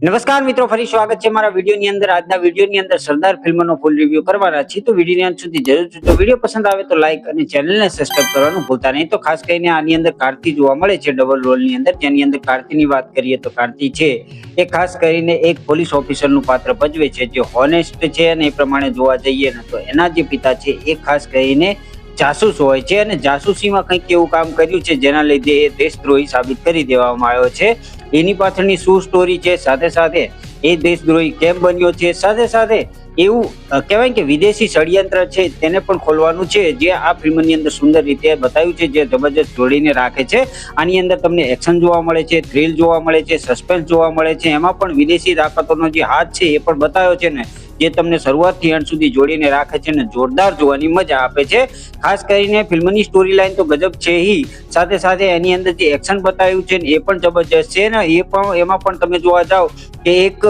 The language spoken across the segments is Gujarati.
નમસ્કાર મિત્રો, ફરી સ્વાગત છે મારા વિડીયોની અંદર। આજના વિડીયોની અંદર સરદાર ફિલ્મનો ફૂલ રિવ્યુ કરવાના છે, તો વિડીયોની અંત સુધી જરૂર જોજો। વિડીયો પસંદ આવે તો લાઈક અને ચેનલને સબસ્ક્રાઇબ કરવાનું ભૂલતા નહીં। તો ખાસ કરીને આની અંદર કાર્તિ જોવા મળે છે ડબલ રોલની અંદર, જેની અંદર કાર્તિની વાત કરીએ તો કાર્તિ છે એ ખાસ કરીને એક પોલીસ ઓફિસરનું પાત્ર ભજવે છે, જે હોનેસ્ટ છે અને એ પ્રમાણે જોવા જઈએ ને તો એના જે પિતા છે એ ખાસ કરીને જાસૂસ હોય છે અને જાસૂસીમાં કંઈક એવું કામ કર્યું છે જેના લીધે એ દેશદ્રોહી સાબિત કરી દેવામાં આવ્યો છે। એની પાછળની શું સ્ટોરી છે, સાથે સાથે એ દેશદ્રોહી કેમ બન્યો છે, સાથે સાથે એવું કહેવાય કે વિદેશી ષડયંત્ર છે તેને પણ ખોલવાનું છે, જે આ ફિલ્મની અંદર સુંદર રીતે બતાવ્યું છે, જે જબરજસ્ત જોડીને રાખે છે। આની અંદર તમને એક્શન જોવા મળે છે, થ્રિલ જોવા મળે છે, સસ્પેન્સ જોવા મળે છે, એમાં પણ વિદેશી તાકાતોનો જે હાથ છે એ પણ બતાવ્યો છે ને, જે તમને શરૂઆતથી અંત સુધી જોડીને રાખે છે ને જોરદાર જોવાની મજા આપે છે। ખાસ કરીને ફિલ્મની સ્ટોરી લાઈન તો ગજબ છે ही, સાથે સાથે એની અંદર જે એક્શન બતાવ્યું છે ને એ પણ જબરજસ્ત છે ને એમાં પણ તમે જોવા જાઓ કે એક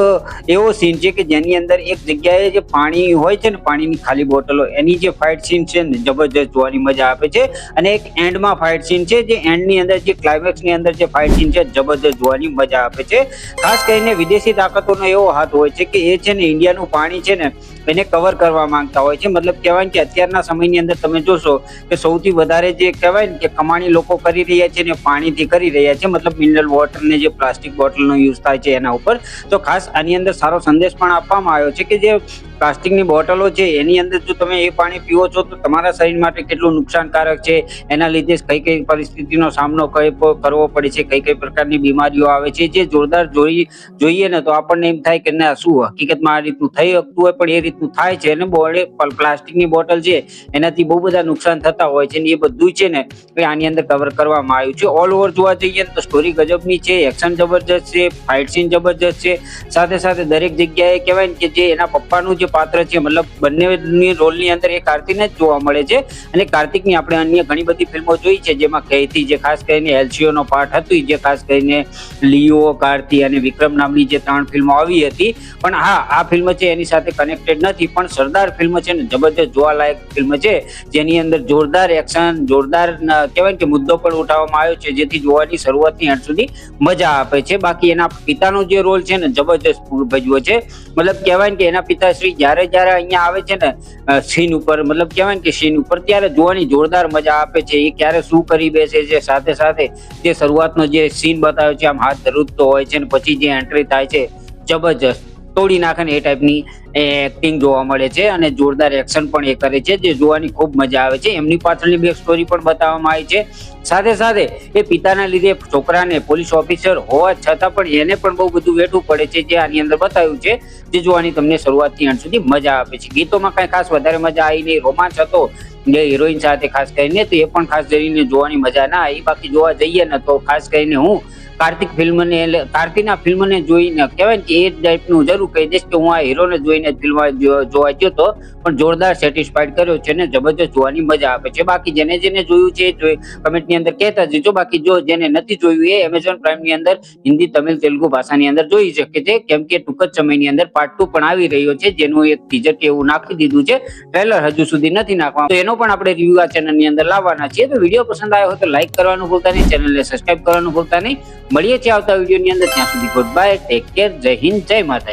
એવો સીન છે કે જેની અંદર એક જગ્યાએ જે પાણી હોય છે ને, પાણીની ખાલી બોટલો, એની જે ફાઇટ સીન છે ને જબરજસ્ત જોવાની મજા આપે છે। અને એક એન્ડમાં ફાઇટ સીન છે, જે એન્ડની અંદર જે ક્લાઇમેક્સની અંદર જે ફાઇટ સીન છે જબરજસ્ત જોવાની મજા આપે છે। ખાસ કરીને વિદેશી તાકાતોનો એવો હાથ હોય છે કે એ છે ને ઇન્ડિયાનું પાણી છે ને એને કવર કરવા માંગતા હોય છે। મતલબ કહેવાય કે અત્યારના સમયની અંદર તમે જોશો કે સૌથી વધારે જે કહેવાય ને કે કમાણી લોકો કરી રહ્યા છે ને પાણીથી કરી રહ્યા છે, મતલબ મિનરલ વોટર ને જે પ્લાસ્ટિક બોટલનો યુઝ થાય છે એના ઉપર। તો ખાસ આની અંદર સારો સંદેશ પણ આપવામાં આવ્યો છે કે જે પ્લાસ્ટિકની બોટલો છે એની અંદર જો તમે એ પાણી પીવો છો તો તમારા શરીર માટે કેટલું નુકસાનકારક છે, એના લીધે કઈ કઈ પરિસ્થિતિનો સામનો કરવો પડે છે, કઈ કઈ પ્રકારની બીમારીઓ આવે છે, જે જોરદાર જોઈએ ને તો આપણને એમ થાય કે ના શું હકીકતમાં આ રીતનું થઈ શકતું હોય, પણ એ રીતનું થાય છે। અને પ્લાસ્ટિકની બોટલ છે એનાથી બહુ બધા નુકસાન થતા હોય છે, એ બધું છે ને એ આની અંદર કવર કરવામાં આવ્યું છે। ઓલ ઓવર જોવા જઈએ તો સ્ટોરી ગજબની છે, એક્શન જબરજસ્ત છે, ફાઇટ સીન જબરજસ્ત છે, સાથે સાથે દરેક જગ્યાએ કહેવાય ને કે જે એના પપ્પાનું જે પાત્ર છે, મતલબ બંનેની રોલની અંદર એ કાર્તિકને જ જોવા મળે છે। અને કાર્તિકની આપણે અન્ય ઘણી બધી ફિલ્મો જોઈ છે, જેમાં કહેતી જે ખાસ કરીને એલસીઓનો પાર્ટ હતું, જે ખાસ કરીને લિયો, કાર્તિ અને વિક્રમ નામની જે 3 ફિલ્મો આવી હતી। પણ હા, આ ફિલ્મ છે એની સાથે કનેક્ટેડ નથી, પણ સરદાર ફિલ્મ છે ને જબરજસ્ત જોવાલાયક ફિલ્મ છે, જેની અંદર જોરદાર એક્શન, જોરદાર કહેવાય કે મુદ્દો પણ ઉઠાવવામાં આવ્યો છે, જેથી જોવાની શરૂઆતથી અંત સુધી મજા આપે છે। બાકી એના પિતાનો જે રોલ છે ને જબરજસ્ત ભજવો છે, મતલબ કહેવાય કે એના પિતાશ્રી જ્યારે અહીંયા આવે છે ને સીન ઉપર, મતલબ કહેવાય કે સીન ઉપર, ત્યારે જોવાની જોરદાર મજા આપે છે। એ ક્યારે શું કરી બેસે છે, સાથે સાથે જે શરૂઆતનો જે સીન બતાવ્યો છે, આમ હાથ ધરુજતો હોય છે ને પછી જે એન્ટ્રી થાય છે જબરજસ્ત તોડી નાખે ને એ ટાઈપની એક્ટિંગ જોવા મળે છે, અને જોરદાર એક્શન પણ એ કરે છે, જે જોવાની ખૂબ મજા આવે છે। એમની પાછળની બેક સ્ટોરી પણ બતાવવામાં આવી છે, સાથે સાથે એ પિતાના લીધે છોકરાને પોલીસ ઓફિસર હોવા છતાં પણ એને પણ બહુ બધું વેઠવું પડે છે, જે આની અંદર બતાવ્યું છે, જે જોવાની તમને શરૂઆતથી અંત સુધી મજા આપે છે। ગીતોમાં કઈ ખાસ વધારે મજા આવી નહીં, રોમાંચ હતો જે હિરોઈન સાથે ખાસ કરીને, તો એ પણ ખાસ કરીને જોવાની મજા ના આવી। બાકી જોવા જઈએ ને તો ખાસ કરીને હું કાર્તિકના ફિલ્મને જોઈને કહેવાય કે એ ટાઈપનું જરૂર કહી દઈશ કે હું આ હીરોને જોઈને ફિલ્મ જોવા ગયો હતો, પણ જોરદાર સેટિસ્ફાઈડ કર્યો છે ને જબરજસ્ત જોવાની મજા આપે છે। બાકી જેને જોયું છે એ કમેન્ટની અંદર કહેતા જજો। બાકી જો જેને નથી જોયું એ એમેઝોન પ્રાઇમની અંદર હિન્દી, તમિલ, તેલુગુ ભાષાની અંદર જોઈ શકે છે, કેમ કે ટૂંક જ સમયની અંદર પાર્ટ 2 પણ આવી રહ્યો છે, જેનું એક ટીઝર કે એવું નાખી દીધું છે, ટ્રેલર હજુ સુધી નથી નાખવાનું, તો એનો પણ આપણે રિવ્યુ આ ચેનલની અંદર લાવવાના છીએ। તો વિડીયો પસંદ આવ્યો હોય તો લાઈક કરવાનું ભૂલતા નહીં, ચેનલને સબસ્ક્રાઇબ કરવાનું ભૂલતા નહીં। મળીએ છીએ આવતા વિડીયોની અંદર, ત્યાં સુધી ગુડ બાય, ટેક કેર, જય હિન્દ, જય માતા।